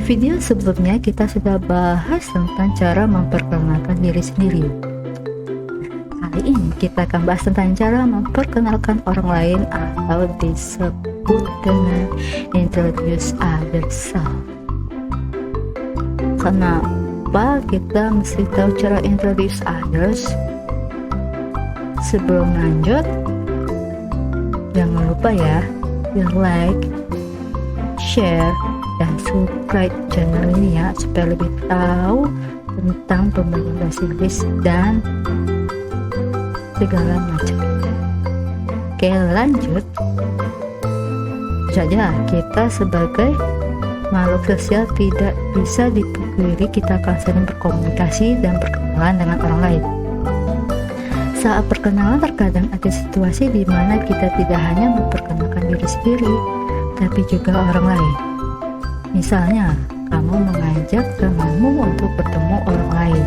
video sebelumnya kita sudah bahas tentang cara memperkenalkan diri sendiri. Kali ini kita akan bahas tentang cara memperkenalkan orang lain atau disebut dengan introduce ourselves. Kenapa kita mesti tahu cara introduce others? Sebelum lanjut, jangan lupa ya, like, share, dan subscribe channel ini ya, supaya lebih tahu tentang pembagian bahasa Inggris dan segala macam. Oke, lanjut saja. Kita sebagai makhluk sosial tidak bisa dipungkiri kita akan sering berkomunikasi dan berkenalan dengan orang lain. Saat perkenalan terkadang ada situasi di mana kita tidak hanya memperkenalkan diri sendiri, tapi juga orang lain. Misalnya, kamu mengajak temanmu untuk bertemu orang lain.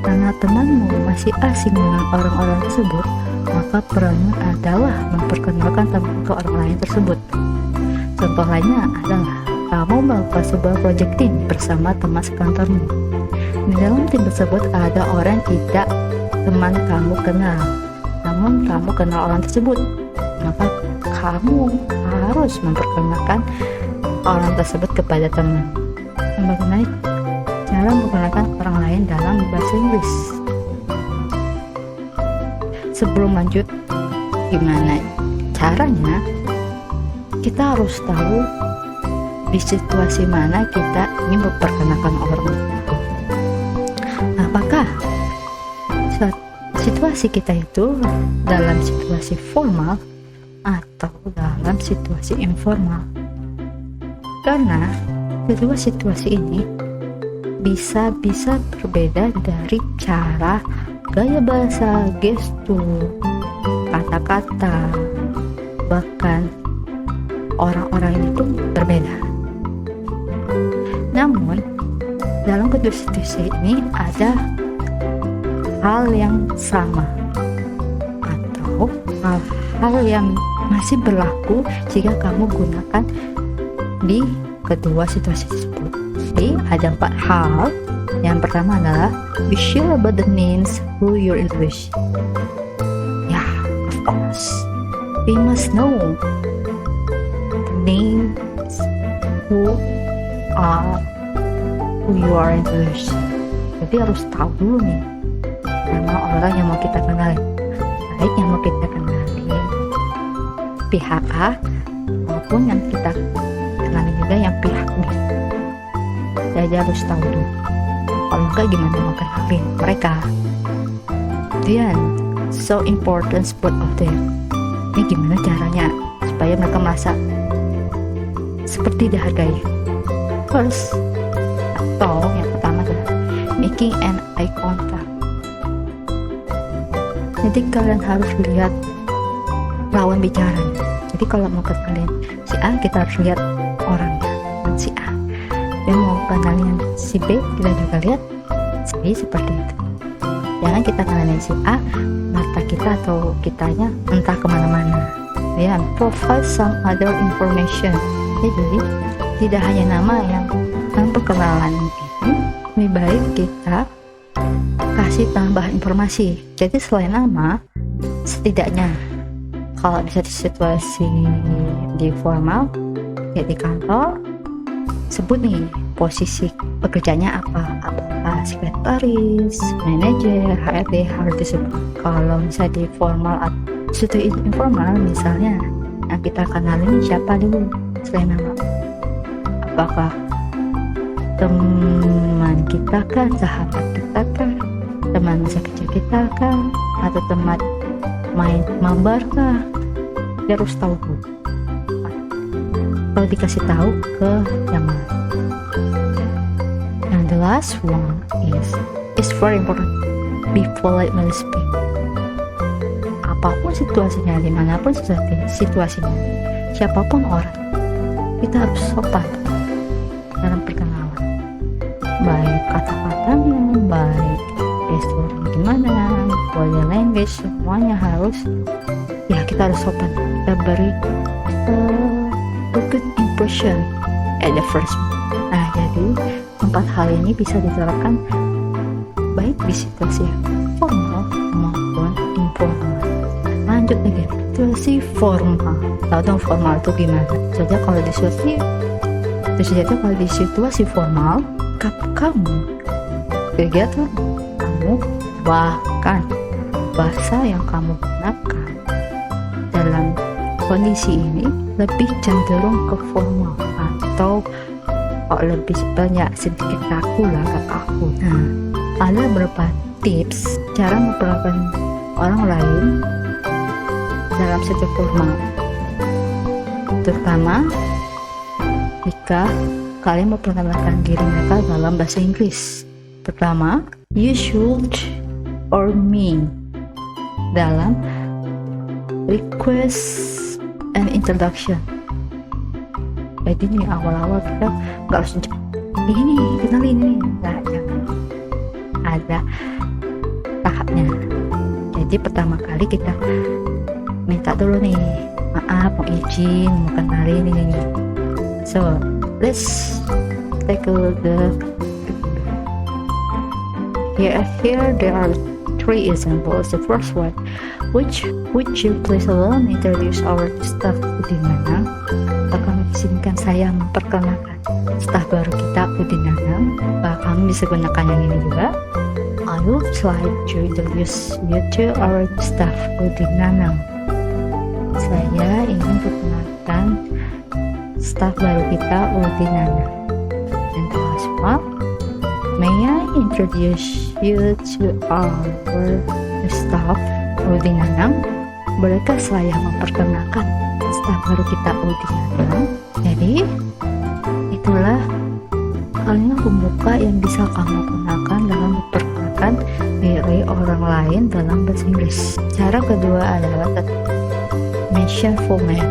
Karena temanmu masih asing dengan orang-orang tersebut, maka peranmu adalah memperkenalkan teman ke orang lain tersebut. Contoh lainnya adalah kamu melakukan sebuah proyek tim bersama teman sekantormu. Di dalam tim tersebut ada orang tidak teman kamu kenal, namun kamu kenal orang tersebut, maka kamu harus memperkenalkan orang tersebut kepada teman. Bagaimana cara memperkenalkan orang lain dalam bahasa Inggris? Sebelum lanjut, gimana caranya? Kita harus tahu di situasi mana kita ingin memperkenalkan orang itu. Apakah situasi kita itu dalam situasi formal atau dalam situasi informal? Karena kedua situasi ini bisa berbeda dari cara, gaya bahasa, gestur, kata-kata, bahkan orang-orang ini pun berbeda. Namun dalam kedua situasi ini ada hal yang sama atau hal-hal yang masih berlaku jika kamu gunakan di kedua situasi tersebut. Jadi ada 4 hal. Yang pertama adalah be sure about the names who you're introducing. Ya, of course, we must know the names who you are introducing. Jadi harus tahu dulu nih nama orang yang mau kita kenalin, baik yang mau kita kenalin pihak A maupun yang kita kenalin juga yang pihak B. Jadi harus tahu dulu, kalau enggak gimana mau kenalin mereka. Kemudian so important both of them. Ini gimana caranya supaya mereka merasa seperti dihargai? First, atau yang pertama adalah making an eye contact. Jadi kalian harus lihat lawan bicara. Jadi kalau mau kenalin si A, kita harus lihat orangnya, si A. Dan mau kenalin si B, kita juga lihat si B seperti itu. Jangan kita kenalin si A, mata kita atau kitanya entah kemana-mana. Ya, provide some other information. Jadi tidak hanya nama yang perkenalan ini, lebih baik kita kasih tambahan informasi. Jadi selain nama, setidaknya kalau bisa di situasi di formal ya di kantor, sebut nih posisi pekerjaannya apakah sekretaris, manajer, HRD harus disebut. Kalau misalnya di formal atau situasi informal, misalnya yang kita kenalin siapa dulu selain nama? Apakah teman kita kan, sahabat kita kan, teman masa kecil kita kan, atau teman main mabar kah? Dia harus tahu dulu. Kalau dikasih tahu ke yang mana. And the last one is very important. Be polite when you speak. Apapun situasinya, dimanapun situasinya, siapapun orang, kita harus sopan dalam perkenalan. Baik kata-katanya, baik gesturnya gimana, body language, semuanya harus ya kita harus sopan. Kita beri a good impression at the first. Nah, jadi 4 hal ini bisa diterapkan baik di situasi formal maupun informal. Lanjut lagi, situasi formal. Tahu dong formal itu gimana? Saja kalau di situasi formal, kamu kegiatan kamu bahkan bahasa yang kamu gunakan dalam kondisi ini lebih cenderung ke formal atau lebih banyak sedikit kaku lah, ke kaku. Nah, ada beberapa tips cara memperlakukan orang lain dalam situasi formal, terutama jika kalian memperkenalkan diri mereka dalam bahasa Inggris. Pertama, you should or me dalam request and introduction. Jadi nih awal-awal kita nggak langsung ini kenalin ini, nggak, jangan, ada tahapnya. Jadi pertama kali kita minta dulu nih, maaf, mau izin, mau kenalin ini. So let's take a look here there are 3 examples. The first one, would you please alone introduce our staff? Di mana akan izinkan saya memperkenalkan staf baru kita, Udinanam. Kami bisa gunakan yang ini juga. I would like to introduce you to our staff, Udinanam. Saya ingin perkenalkan staf baru kita, Udinanam. And the last one, may I introduce you to our staff, Udinanam? Bolehkah saya memperkenalkan staf baru kita, Udinanam? Jadi itulah kalimat pembuka yang bisa kamu gunakan dalam memperkenalkan diri orang lain dalam bahasa Inggris. Cara kedua adalah mention full name.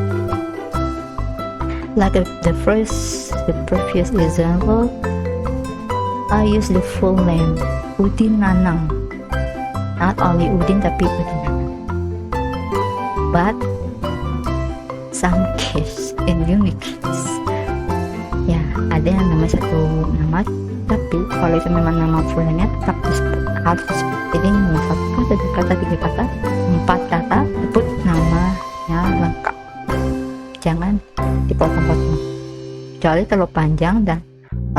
Like the previous example, I use the full name Udinanam. Not only Udin tapi Udinanam. But some case in unique case, ya ada yang nama satu nama, tapi kalau itu memang nama fullnya tetap harus disebut. Jadi mau 1 kata, 2 kata, 3 kata, 4 kata, sebut namanya lengkap, jangan dipotong-potong. Kecuali terlalu panjang dan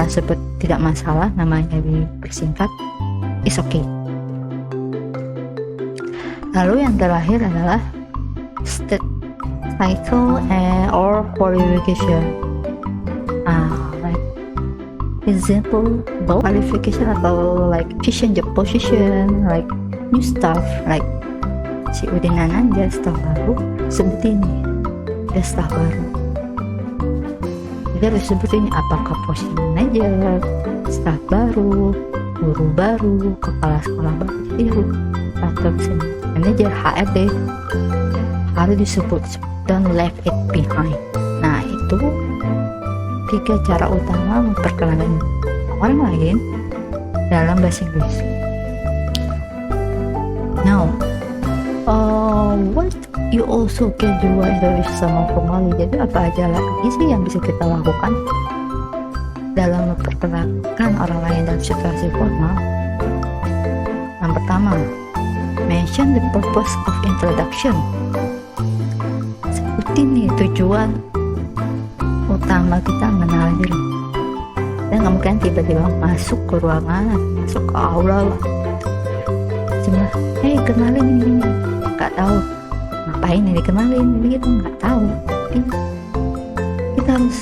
sebut tidak masalah, namanya dipersingkat, is okay. Lalu yang terakhir adalah state title or qualification. Like example, qualification atau like job position, like new staff, like si Udinanam dia staff baru, sebutin nih dia staff baru. Jadi harus sebutin apakah posisi manager, staff baru, guru baru, kepala sekolah baru, atau misalnya manager, HRD, harus disebut, don't leave it behind. Nah, itu 3 cara utama memperkenalkan orang lain dalam bahasa Inggris. Now, what you also can do with sama formally. Jadi apa aja lagi sih yang bisa kita lakukan dalam memperkenalkan orang lain dalam situasi formal? Yang pertama, mention the purpose of introduction. Sebutin nih tujuan utama kita mengenal diri. Dan nggak mungkin tiba-tiba masuk ke ruangan, masuk ke aula, cuma kenalin ini, nggak tahu ngapain ini dikenalin, ini kita nggak tahu. Kita harus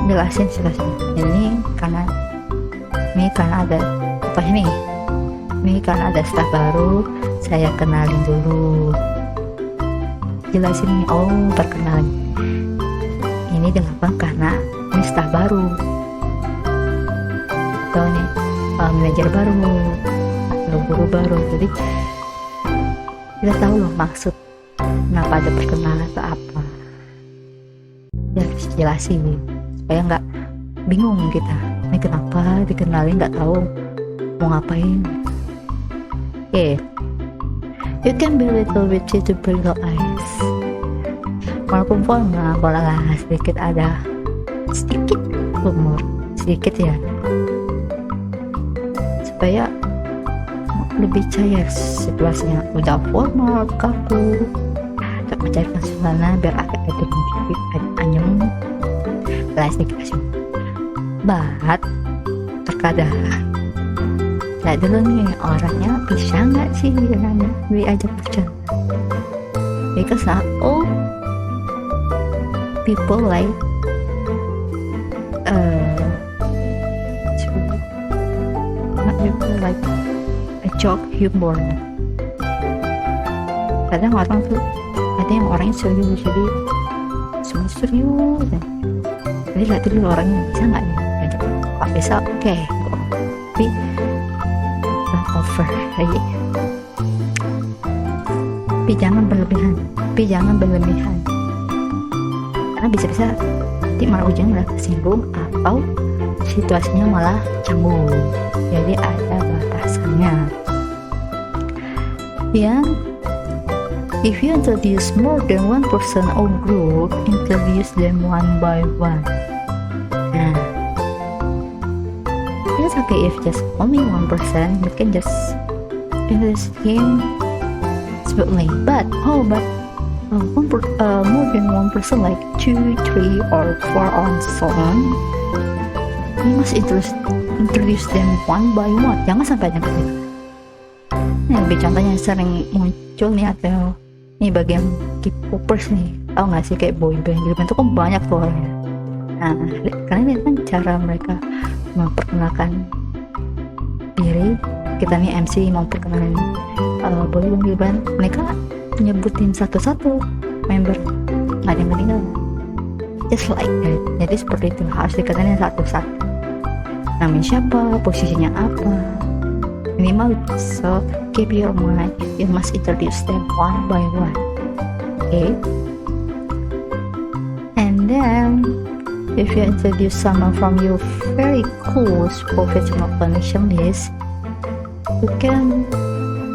jelasin situasinya. Ini karena ada apa ini karena ada staf baru, saya kenalin dulu, jelasin nih, perkenalan ini dilakukan karena ini staf baru atau nih manajer baru atau guru baru. Jadi kita tahu loh maksud kenapa ada perkenalan atau apa, ya harus jelasin supaya nggak bingung kita, ini kenapa dikenalin nggak tahu mau ngapain. You can be a little bit to bring your eyes. Walaupun formal, bolehlah sedikit ada sedikit humor, sedikit ya, supaya lebih cair situasinya. Udah formal kaku, tak mencairkan suasana biar agak ada anyem lah sedikit aja. But terkadang lihat dulu nih orangnya bisa nggak sih dengan diajak bercanda, because not all people like not people like a joke humor. Kadang orang tuh ada yang orangnya serius, jadi semua serius. Jadi lihat dulu orangnya bisa nggak nih ngajak. Kalau bisa oke, tapi over lagi. Tapi jangan berlebihan. Karena bisa-bisa nanti malah ujungnya malah tersinggung atau situasinya malah canggung. Jadi ada batasannya. Ya, if you introduce more than one person or group, introduce them one by one. Nah, it's okay if just only one person, you can just introduce him smoothly. But more than one person, like 2, 3, or 4, or so on, you must introduce them one by one. Jangan sampai ada gitu. Ini lebih contohnya sering muncul nih, atau ini bagian K-popers nih, tau gak sih kayak boyband gitu itu kan banyak tuh orangnya. Nah, karena ini kan cara mereka memperkenalkan diri. Kita nih MC mau perkenalan boyband gitu kan, mereka nyebutin satu-satu member, nggak ada yang meninggal, just like that. Jadi seperti itu, harus dikenalin satu-satu, namanya siapa, posisinya apa, minimal. So keep your mind, you must introduce them one by one, okay? And then if you introduce someone from your very close professional connection list, you can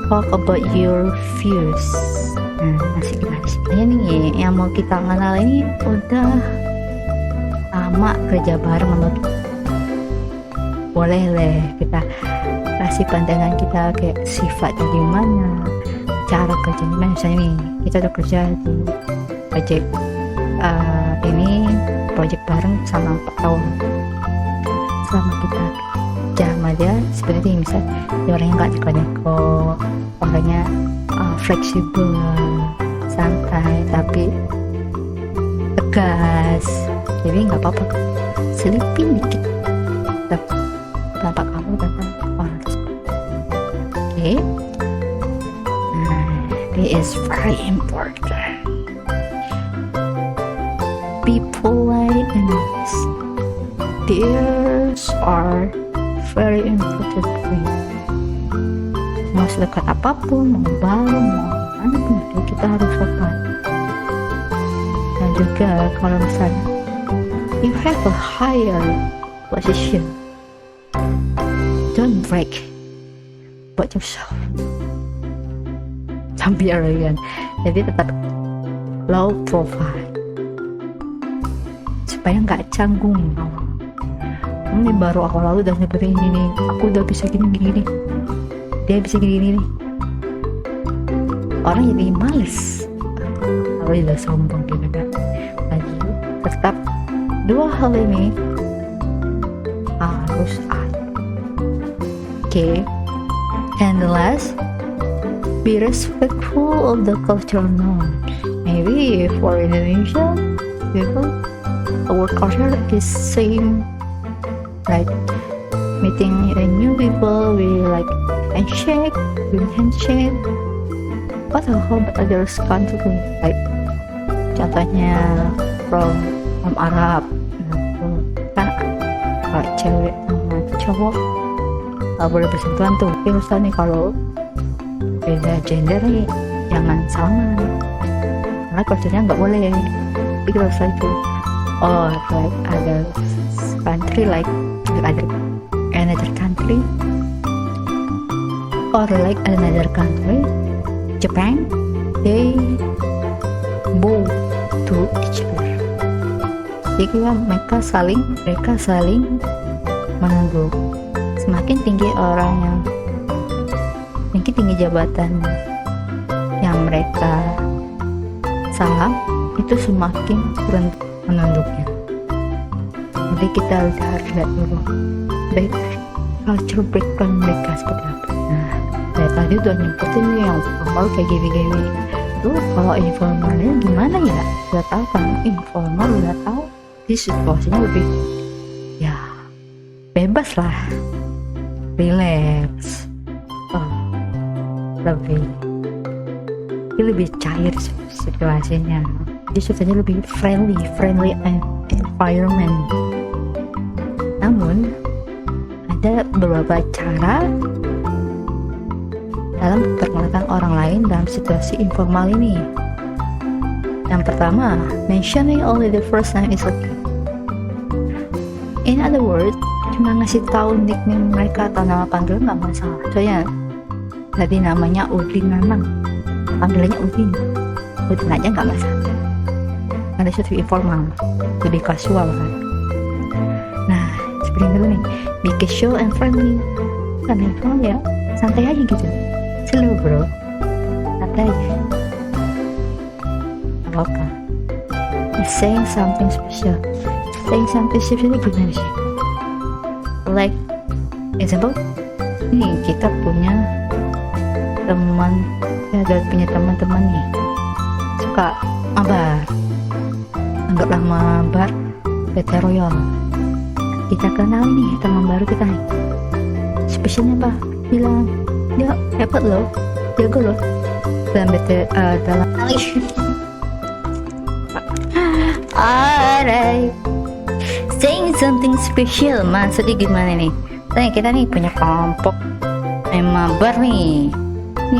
talk about your views. Nah, masih gimana sih? Ini nih yang mau kita kenal ini udah lama kerja bareng sama kita. Boleh deh kita kasih pandangan kita kayak sifatnya gimana, cara kerja gimana. Misalnya nih kita udah kerja di project ini project bareng sama 4 tahun. Selama kita sama dia seperti ini, misal dia orangnya nggak neko-neko, orangnya fleksibel, santai tapi tegas. Jadi nggak apa-apa selipin dikit tanpa kamu datang orang tersebut. Okay, it is very important. Be polite and nice. These are very important for you. Mau sedekat apapun, mau bareng, mau mana pun itu, kita harus sopan. Dan juga kalau misalnya you have a higher position, don't break about yourself. Don't be arrogant. Jadi tetap low profile supaya nggak canggung. Ini baru awal-awal udah nyebutin ini, aku udah bisa gini, dia bisa gini. Orang jadi males kalau udah sombong gitu kan. Lagi tetap dua hal ini harus ada. Okay, and the last, be respectful of the cultural norms. Maybe for Indonesia people, our culture is same. Like meeting new people, we like handshake, But how about other country, like contohnya from Arab, kan kalau cewek sama cowok nggak boleh bersentuhan tuh. Tapi misalnya kalau beda gender nih jangan salaman, karena culture-nya nggak boleh. Tapi kalau misalnya itu like other country, like another country, or like another country, Japan, they bow to each other. Jadi mereka saling menunduk. Semakin tinggi orang yang mungkin tinggi jabatan yang mereka salah, itu semakin menunduknya. Jadi kita harus lihat dulu baik culture background mereka seperti apa. Nah, saya tadi udah nyebutin nih yang formal kayak gini-gini. Tuh kalau informalnya gimana ya? Udah tahu kan informal, udah tahu di situasinya lebih ya bebas lah, relax, lebih cair situasinya. Jadi situasinya lebih friendly environment. Namun ada beberapa cara dalam memperkenalkan orang lain dalam situasi informal ini. Yang pertama, mentioning only the first name is okay. In other words, cuma ngasih tahu nickname mereka atau nama panggilan nggak masalah. Soalnya tadi namanya Udin Nanang, panggilannya Udin aja nggak masalah. Ada sesuatu informal, lebih kasual kan. Nah, seperti dulu nih, be casual and friendly. Karena itu ya santai aja gitu. Slow bro, santai aja. Apa? Saying something special. Saying something special itu gimana sih? Like example, nih kita punya teman, punya teman-teman nih suka mabar, anggaplah mabar PT Royal. Kita kenal nih teman baru kita nih, spesialnya apa? Bilang dia hebat loh, jago loh dalam dalam alright, saying something special maksudnya gimana nih? Tanya kita nih punya kelompok mabar nih,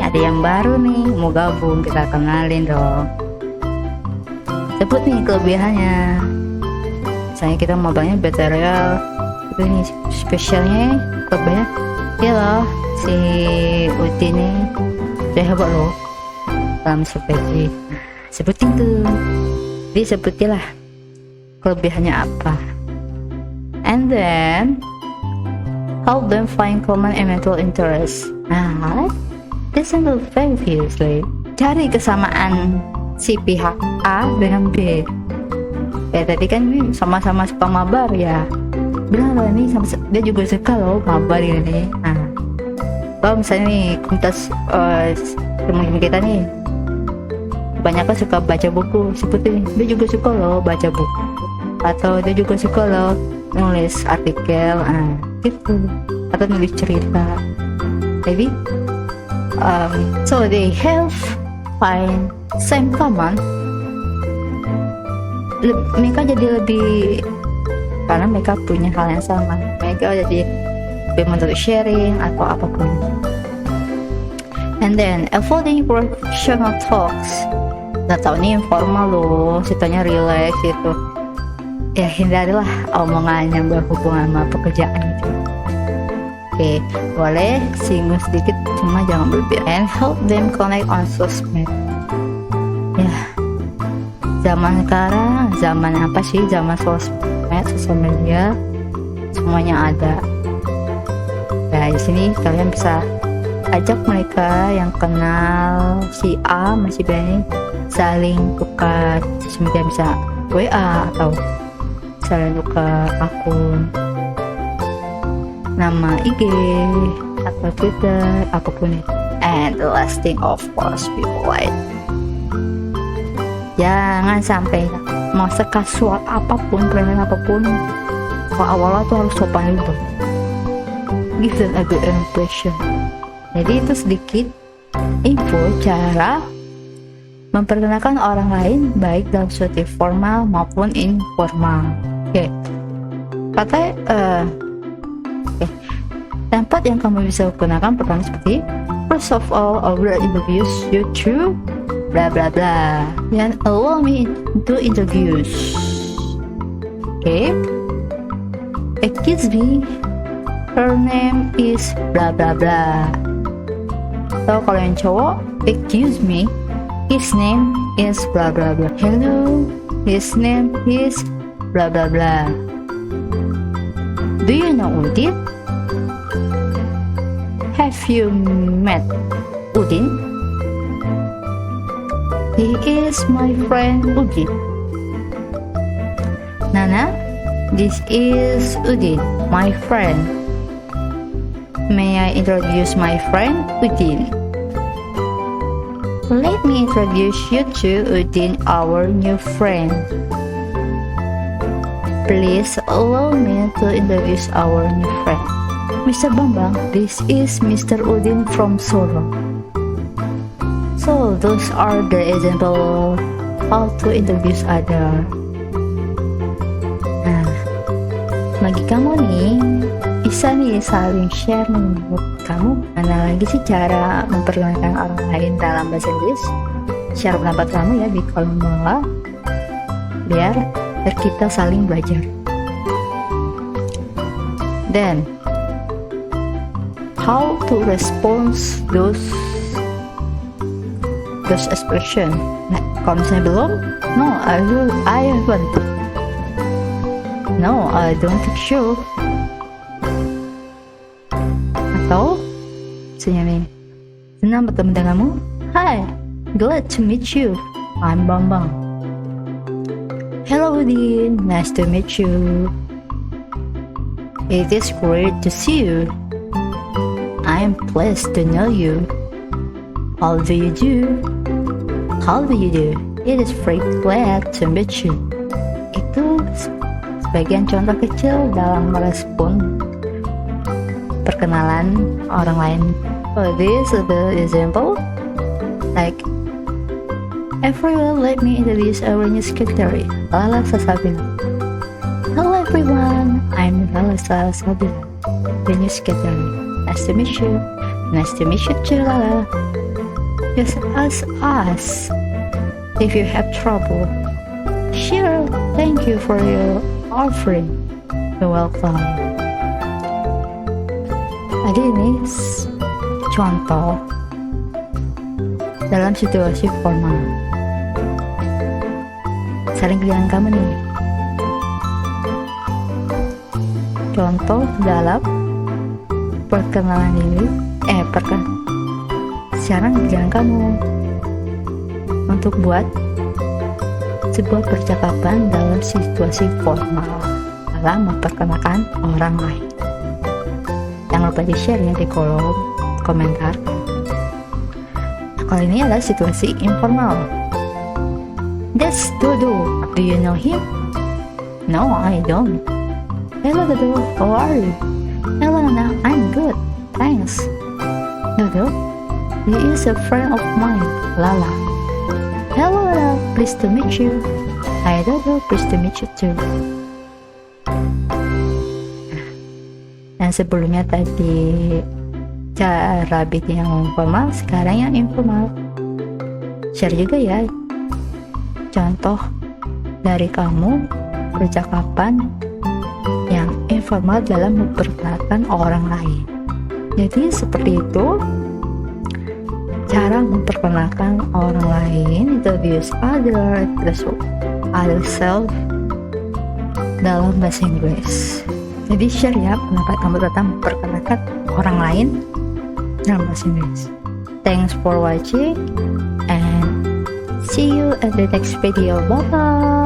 ada yang baru nih mau gabung, kita kenalin dong, sebut nih kelebihannya. Misalnya kita mabarnya Battle Royale, itu nih spesialnya kelebihannya dia loh, si Uti nih dia hebat loh dalam strategi. Sebutin tuh, dia sebutin lah kelebihannya apa, and then help them find common and mutual interest. Nah, listen to very seriously, cari kesamaan si pihak A dengan B. Ya tadi kan sama-sama suka mabar ya, bilang loh ini sama, dia juga suka loh mabar ini. Nah, kalau misalnya nih komunitas teman-teman kita nih kebanyakan suka baca buku, seperti dia juga suka loh baca buku, atau dia juga suka loh nulis artikel, gitu, atau nulis cerita. Jadi so they have find same common, mereka jadi lebih, karena mereka punya hal yang sama, mereka jadi lebih untuk sharing atau apapun. And then avoiding professional talks. Gak tau ini informal loh, situasinya relax gitu ya, hindarilah omongan yang berhubungan sama pekerjaan gitu. Oke, boleh singgung sedikit, cuma jangan berlebihan. And help them connect on sosmed. Ya, zaman sekarang, zaman apa sih? Zaman sosmed, sosial media, semuanya ada. Nah, di sini kalian bisa ajak mereka yang kenal si A masih B ini saling tukar sosial media, bisa WA atau saling tukar akun, nama IG atau Twitter, apapun itu. And the last thing of course, be polite. Jangan sampai mau sekasual apapun, permainan apapun, awal-awal tuh harus sopan dulu. Give them a good impression. Jadi itu sedikit info cara memperkenalkan orang lain baik dalam situasi formal maupun informal. Oke. Tempat yang kamu bisa gunakan pertama seperti first of all, I will introduce you to bla bla bla. Dan allow me to introduce. Oke. Excuse me, her name is bla bla bla. Atau kalau yang cowok, excuse me, his name is bla bla bla. Hello, his name is bla bla bla. Do you know Udin? Have you met Udin? He is my friend Udin. Nana, this is Udin, my friend. May I introduce my friend Udin? Let me introduce you to Udin, our new friend. Please allow me to introduce our new friend. Mr. Bambang, this is Mr. Udin from Solo. So those are the example how to introduce other. Nah, bagi kamu nih, bisa nih saling share nih buat kamu. Mana lagi sih cara memperkenalkan orang lain dalam bahasa Inggris? Share pendapat kamu ya di kolom bawah, biar kita saling belajar. Then, how to respond those expression? Nah, kalau misalnya belum, no, I haven't. No, I don't think so. Atau senyum, senang bertemu denganmu. Hi, glad to meet you. I'm Bambang. Hello Udin, nice to meet you. It is great to see you. I am pleased to know you. How do you do? How do you do? It is very glad to meet you. Itu sebagian contoh kecil dalam merespon perkenalan orang lain. So this is the example. Like, everyone, let me introduce our new secretary, Lala Salsabila. Hello everyone, I'm Lala Salsabila, the new secretary. Nice to meet you. Nice to meet you too, Lala. Just ask us if you have trouble. Sure, thank you for your offering. You're welcome. Jadi ini contoh dalam situasi formal. Saling kelihatan kamu nih. Contoh dalam perkenalan ini, sekarang kelihatan kamu untuk buat sebuah percakapan dalam situasi formal dalam memperkenalkan orang lain. Jangan lupa di share ya di kolom komentar. Kali ini adalah situasi informal. That's Dodo. Do you know him? No, I don't. Hello Dodo, how are you? Hello Nana, I'm good, thanks. Dodo, he is a friend of mine, Lala. Hello Lala, pleased to meet you. Hi Dodo, pleased to meet you too. Yang sebelumnya tadi cara bikin yang formal, sekarang yang informal. Share juga ya contoh dari kamu percakapan yang informal dalam memperkenalkan orang lain. Jadi seperti itu cara memperkenalkan orang lain, introduce other, terus other self dalam bahasa Inggris. Jadi share ya pendapat kamu tentang memperkenalkan orang lain dalam bahasa Inggris. Thanks for watching and see you at the next video. Bye bye.